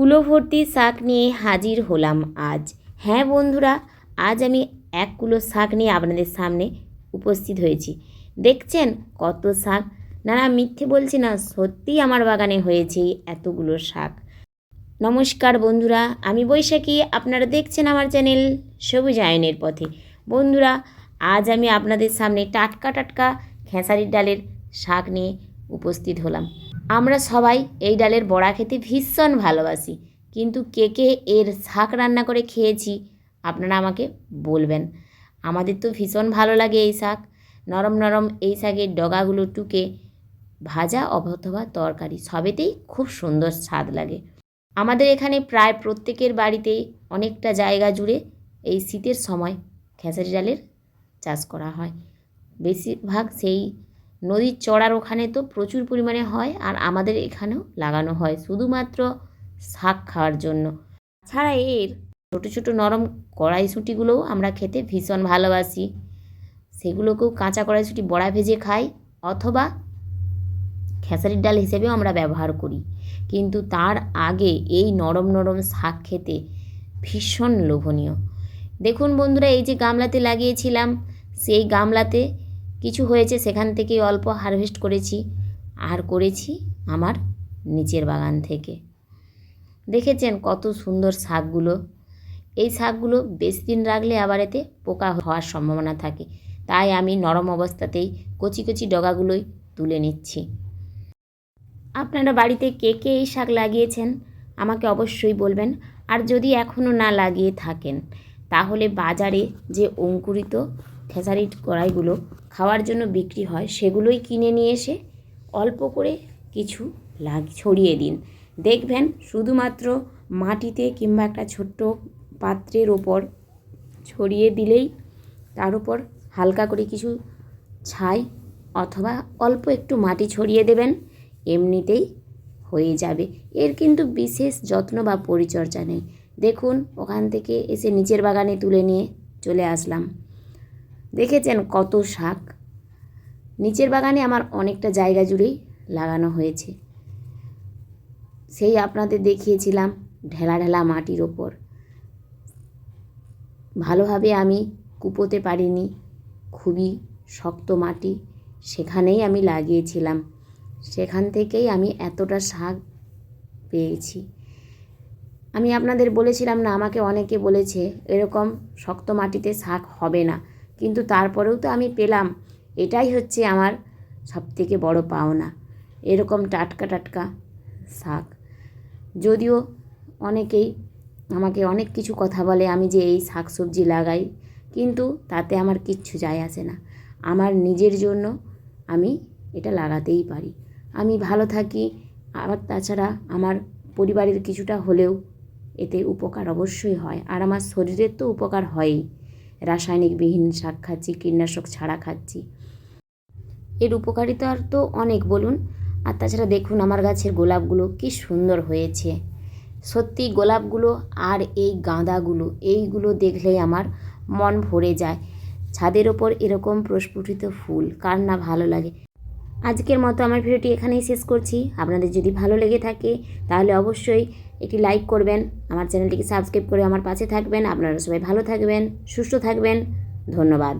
কুলো ভর্তি শাক নিয়ে হাজির হলাম আজ। হ্যাঁ বন্ধুরা, আজ আমি 1 কুলো শাক নিয়ে আপনাদের সামনে উপস্থিত হয়েছি। দেখছেন কত শাক? না মিথ্যে বলছি না, সত্যিই আমার বাগানে হয়েছে এতগুলো শাক। নমস্কার বন্ধুরা, আমি বৈশাখী, আপনারা দেখছেন আমার চ্যানেল সবুজ আয়নের পথে। বন্ধুরা, আজ আমি আপনাদের সামনে টাটকা টাটকা খেসারির ডালের শাক নিয়ে উপস্থিত হলাম। আমরা সবাই এই ডালের বড়া খেতে ভীষণ ভালোবাসি, কিন্তু কে কে এর শাক রান্না করে খেয়েছি আপনারা আমাকে বলবেন। আমাদের তো ভীষণ ভালো লাগে এই শাক। নরম নরম এই শাকের ডগাগুলো টুকে ভাজা অথবা তরকারি সবেতেই খুব সুন্দর স্বাদ লাগে। আমাদের এখানে প্রায় প্রত্যেকের বাড়িতেই অনেকটা জায়গা জুড়ে এই শীতের সময় খেসারি ডালের চাষ করা হয়। বেশিরভাগ সেই নদীর চড়ার ওখানে তো প্রচুর পরিমাণে হয়, আর আমাদের এখানেও লাগানো হয় শুধুমাত্র শাক খাওয়ার জন্য। ছাড়া এর ছোটো ছোটো নরম কড়াইশুঁটিগুলোও আমরা খেতে ভীষণ ভালোবাসি। সেগুলোকেও কাঁচা কড়াইশুঁটি বড়া ভেজে খাই, অথবা খেসারির ডাল হিসেবেও আমরা ব্যবহার করি। কিন্তু তার আগে এই নরম নরম শাক খেতে ভীষণ লোভনীয়। দেখুন বন্ধুরা, এই যে গামলাতে লাগিয়েছিলাম, সেই গামলাতে কিছু হয়েছে, সেখান থেকে অল্প হারভেস্ট করেছি, আর করেছি আমার নিচের বাগান থেকে। দেখেছেন কত সুন্দর শাকগুলো। এই শাকগুলো বেশি দিন রাখলে আবার এতে পোকা হওয়ার সম্ভাবনা থাকে, তাই আমি নরম অবস্থাতেই কচি কচি ডগাগুলোই তুলে নিচ্ছি। আপনারা বাড়িতে কে কে এই শাক লাগিয়েছেন আমাকে অবশ্যই বলবেন। আর যদি এখনও না লাগিয়ে থাকেন, তাহলে বাজারে যে অঙ্কুরিত খেসারির কড়াইগুলো খাওয়ার জন্য বিক্রি হয়, সেগুলোই কিনে নিয়ে এসে অল্প করে কিছু ছড়িয়ে দিন। দেখবেন শুধুমাত্র মাটিতে কিংবা একটা ছোট্ট পাত্রের ওপর ছড়িয়ে দিলেই তার উপর হালকা করে কিছু ছাই অথবা অল্প একটু মাটি ছড়িয়ে দেবেন, এমনিতেই হয়ে যাবে। এর কিন্তু বিশেষ যত্ন বা পরিচর্যা নেই। দেখুন, ওখান থেকে এসে নিচের বাগানে তুলে নিয়ে চলে আসলাম। দেখেছেন কত শাক? নিচের বাগানে আমার অনেকটা জায়গা জুড়েই লাগানো হয়েছে। সেই আপনাদের দেখিয়েছিলাম ঢেলা ঢেলা মাটির ওপর। ভালোভাবে আমি কুপোতে পারিনি, খুবই শক্ত মাটি, সেখানেই আমি লাগিয়েছিলাম। সেখান থেকেই আমি এতটা শাক পেয়েছি। আমি আপনাদের বলেছিলাম না, আমাকে অনেকে বলেছে এরকম শক্ত মাটিতে শাক হবে না, কিন্তু তারপরেও তো আমি পেলাম। এটাই হচ্ছে আমার সবথেকে বড় পাওনা, এরকম টাটকা টাটকা শাক। যদিও অনেকেই আমাকে অনেক কিছু কথা বলে আমি যে এই শাক সবজি লাগাই, কিন্তু তাতে আমার কিচ্ছু যায় আসে না। আমার নিজের জন্য আমি এটা লাগাতেই পারি, আমি ভালো থাকি। আবার তাছাড়া আমার পরিবারের কিছুটা হলেও এতে উপকার অবশ্যই হয়, আর আমার শরীরের তো উপকার হয়ই। রাসায়নিকবিহীন শাক খাচ্ছি, কীটনাশক ছাড়া খাচ্ছি, এর উপকারিতা তো অনেক বলুন। আর তাছাড়া দেখুন আমার গাছের গোলাপগুলো কি সুন্দর হয়েছে। সত্যি গোলাপগুলো আর এই গাঁদাগুলো, এইগুলো দেখলেই আমার মন ভরে যায়। ছাদের ওপর এরকম প্রস্ফুটিত ফুল কার না ভালো লাগে। আজকের মতো আমার ভিডিওটি এখানেই শেষ করছি। আপনাদের যদি ভালো লেগে থাকে তাহলে অবশ্যই একটি লাইক করবেন, আমার চ্যানেলটিকে সাবস্ক্রাইব করে আমার পাশে থাকবেন। আপনারা সবাই ভালো থাকবেন, সুস্থ থাকবেন। ধন্যবাদ।